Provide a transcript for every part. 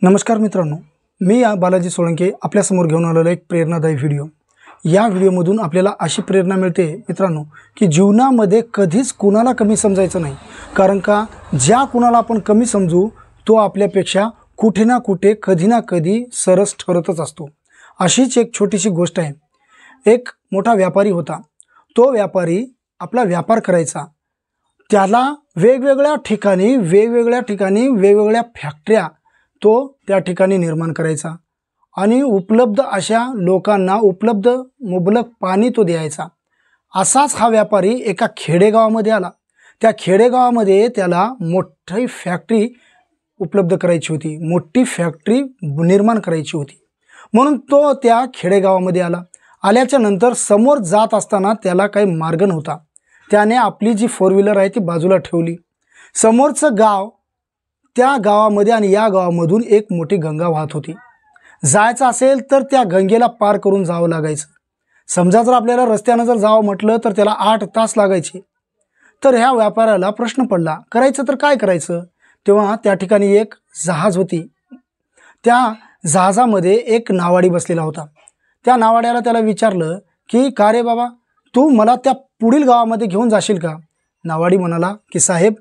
नमस्कार मित्रांनो, मी बालाजी सोळंके आपल्यासमोर घेऊन आलेलो एक प्रेरणादायी व्हिडिओ। या व्हिडिओमधून आपल्याला अशी प्रेरणा मिळते मित्रांनो की जीवनामध्ये कधीच कुणाला कमी समजायचं नाही, कारण का ज्या कुणाला आपण कमी समजू तो आपल्यापेक्षा कुठे ना कुठे कधी ना कधी सरस ठरतच असतो। अशीच एक छोटीशी गोष्ट आहे। एक मोठा व्यापारी होता। तो व्यापारी आपला व्यापार करायचा, त्याला वेगवेगळ्या ठिकाणी वेगवेगळ्या फॅक्टऱ्या तो त्या ठिकाणी निर्माण करायचा आणि उपलब्ध अशा लोकांना उपलब्ध मुबलक पाणी तो द्यायचा। असाच हा व्यापारी एका खेडेगावामध्ये आला। त्या खेडेगावामध्ये त्याला मोठी फॅक्टरी उपलब्ध करायची होती, मोठी फॅक्टरी निर्माण करायची होती, म्हणून तो त्या खेडेगावामध्ये आला। आल्याच्या नंतर समोर जात असताना त्याला काही मार्ग नव्हता। त्याने आपली जी फोर व्हीलर आहे ती बाजूला ठेवली। समोरचं गाव, त्या गावामध्ये आणि या गावामधून एक मोठी गंगा वाहत होती। जायचं असेल तर त्या गंगेला पार करून जावं लागायचं। समजा जर आपल्याला रस्त्याने जर जावं म्हटलं तर त्याला 8 तास लागायचे। तर ह्या व्यापाऱ्याला प्रश्न पडला, करायचं तर काय करायचं। तेव्हा त्या ठिकाणी एक जहाज होती। त्या जहाजामध्ये एक नावाडी बसलेला होता। त्या नावाड्याला त्याला विचारलं की का रे बाबा, तू मला त्या पुढील गावामध्ये घेऊन जाशील का। नावाडी म्हणाला की साहेब,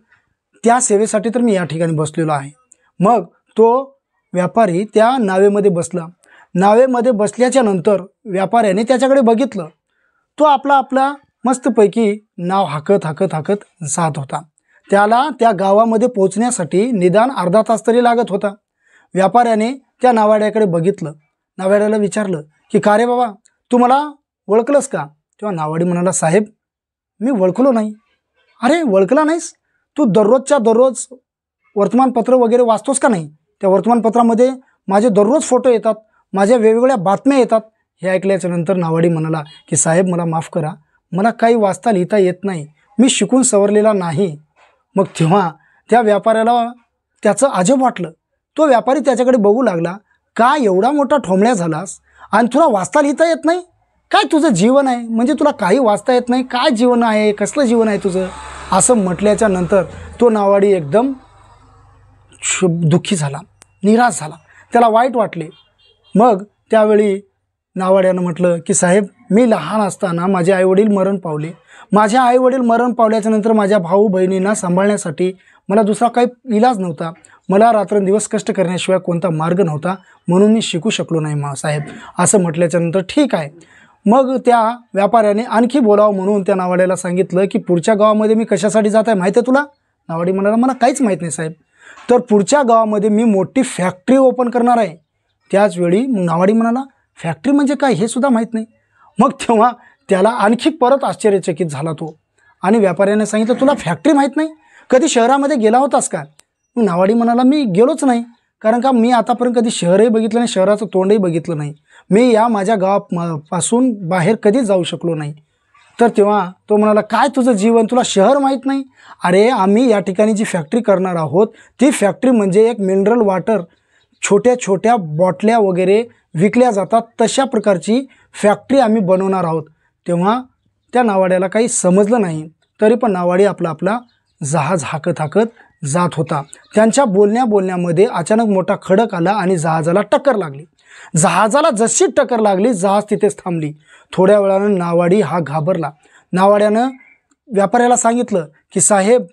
त्या सेवेसाठी तर मी या ठिकाणी बसलेलो आहे। मग तो व्यापारी त्या नावेमध्ये बसला। नावेमध्ये बसल्याच्या नंतर व्यापाऱ्याने त्याच्याकडे बघितलं। तो आपला मस्तपैकी नाव हाकत जात होता। त्याला त्या गावामध्ये पोहोचण्यासाठी निदान अर्धा तास तरी लागत होता। व्यापाऱ्याने त्या नावाड्याकडे बघितलं। नावाड्याला विचारलं की का रे बाबा, तू मला ओळखलंस का। तेव्हा नावाडी म्हणाला, साहेब मी ओळखलो नाही। अरे ओळखला नाहीस, तू दररोजच्या दररोज वर्तमानपत्र वगैरे वाचतोस का नाही। त्या वर्तमानपत्रामध्ये माझे दररोज फोटो येतात, माझ्या वेगवेगळ्या बातम्या येतात। हे ऐकल्याच्या नंतर नावाडी म्हणाला की साहेब मला माफ करा, मला काही वाचता लिहिता येत नाही, मी शिकून सवरलेला नाही। मग तेव्हा त्या व्यापाऱ्याला त्याचं अजब वाटलं। तो व्यापारी त्याच्याकडे बघू लागला, का एवढा मोठा ठोंबळ्या झालास आणि तुला वाचता लिहिता येत नाही। काय तुझं जीवन आहे, म्हणजे तुला काही वाचता येत नाही, काय जीवन आहे, कसलं जीवन आहे तुझं। असं म्हटल्याच्या नंतर तो नावाडी एकदम दुःखी झाला, निराश झाला, त्याला वाईट वाटले। मग त्यावेळी नावाड्यानं म्हटलं की साहेब, मी लहान असताना माझे आईवडील मरण पावले। माझ्या आईवडील मरण पावल्याच्या नंतर माझ्या भाऊ बहिणींना सांभाळण्यासाठी मला दुसरा काही इलाज नव्हता। मला रात्रंदिवस कष्ट करण्याशिवाय कोणता मार्ग नव्हता, म्हणून मी शिकू शकलो नाही साहेब। असं म्हटल्याच्या नंतर ठीक आहे। मग त्या व्यापाऱ्याने आणखी बोलावं म्हणून त्या नावाड्याला सांगितलं की पुढच्या गावामध्ये मी कशासाठी जात आहे माहिती आहे तुला। नावाडी म्हणाला, मला काहीच माहीत नाही साहेब। तर पुढच्या गावामध्ये मी मोठी फॅक्टरी ओपन करणार आहे। त्याचवेळी नावाडी म्हणाला, फॅक्टरी म्हणजे काय हे सुद्धा माहीत नाही। मग तेव्हा त्याला आणखी परत आश्चर्यचकित झाला तो, आणि व्यापाऱ्याने सांगितलं, तुला फॅक्टरी माहीत नाही, कधी शहरामध्ये गेला होतास का। मग नावाडी म्हणाला, मी गेलोच नाही, कारण का मी आतापर्यंत कधी शहरही बघितलं नाही, शहराचं तोंडही बघितलं नाही, मी या माझ्या गावापासून बाहेर कधीच जाऊ शकलो नाही। तर तेव्हा तो म्हणाला, काय तुझं जीवन, तुला शहर माहीत नाही। अरे आम्ही या ठिकाणी जी फॅक्टरी करणार आहोत ती फॅक्टरी म्हणजे एक मिनरल वॉटर, छोट्या छोट्या बॉटल्या वगैरे विकल्या जातात तशा प्रकारची फॅक्टरी आम्ही बनवणार आहोत। तेव्हा त्या नावाड्याला काही समजलं नाही, तरी पण नावाडी आपला जहाज हाकत जात होता। त्यांच्या बोलण्यामध्ये अचानक मोठा खडक आला आणि जहाजाला टक्कर लागली। जहाजाला जशी टक्कर लागली, जहाज तिथेच थांबली। थोड्या वेळानं नावाडी हा घाबरला। नावाड्यानं व्यापाऱ्याला सांगितलं की साहेब,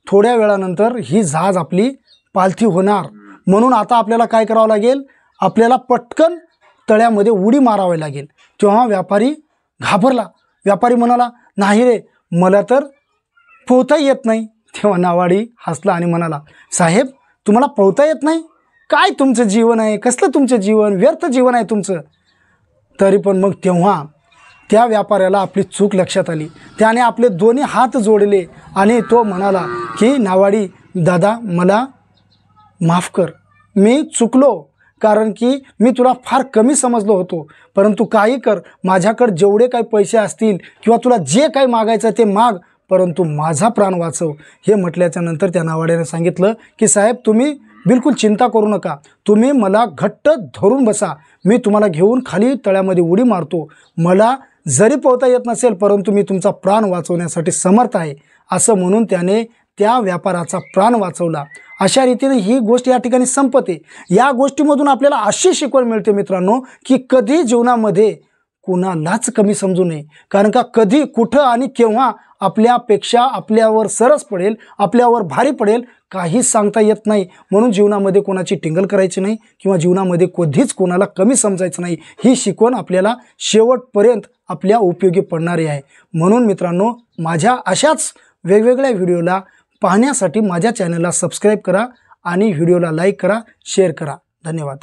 थोड्या वेळानंतर ही जहाज आपली पालथी होणार, म्हणून आता आपल्याला काय करावं लागेल, आपल्याला पटकन तळ्यामध्ये उडी मारावी लागेल। तेव्हा व्यापारी घाबरला। व्यापारी म्हणाला, नाही रे, मला तर पोहता येत नाही। तेव्हा नावाडी हसला आणि म्हणाला, साहेब तुम्हाला पोहता येत नाही, काय तुमचं जीवन आहे, कसलं तुमचं जीवन, व्यर्थ जीवन आहे तुमचं। तरी पण मग तेव्हा त्या व्यापाऱ्याला आपली चूक लक्षात आली। त्याने आपले दोन्ही हात जोडले आणि तो म्हणाला की नावाडी दादा, मला माफ कर, मी चुकलो, कारण की मी तुला फार कमी समजलो होतो, परंतु काही कर, माझ्याकडे जेवढे काही पैसे असतील किंवा तुला जे काही मागायचं ते माग, परंतु माझा प्राण वाचव। हे म्हटल्याच्या नंतर त्या नावाड्याने सांगितलं की साहेब, तुम्ही बिलकुल चिंता करू नका, तुम्ही मला घट्ट धरून बसा, मी तुम्हाला घेऊन खाली तळ्यामध्ये उडी मारतो। मला जरी पोहता येत नसेल, परंतु मी तुमचा प्राण वाचवण्यासाठी समर्थ आहे। असं म्हणून त्याने त्या व्यापाराचा प्राण वाचवला अशा रीतीने ही गोष्ट या ठिकाणी संपते. या गोष्टीमधून आपल्याला अशी शिकवण मिळते मित्रांनो की कधी जीवनामध्ये कुणालाच कमी समजू नये. कारण का कधी कुठं आणि केव्हा आपल्यापेक्षा आपल्यावर सरस पडेल, आपल्यावर भारी पडेल, काहीच सांगता येत नाही. म्हणून जीवनामध्ये कोणाची टिंगल करायची नाही किंवा जीवनामध्ये कधीच कोणाला कमी समजायचं नाही. ही शिकवण आपल्याला शेवटपर्यंत आपल्या उपयोगी पडणारी आहे. म्हणून मित्रांनो, माझ्या अशाच वेगवेगळ्या व्हिडिओला पाहण्यासाठी माझ्या चॅनलला सबस्क्राईब करा आणि व्हिडिओला लाईक करा, शेअर करा. धन्यवाद.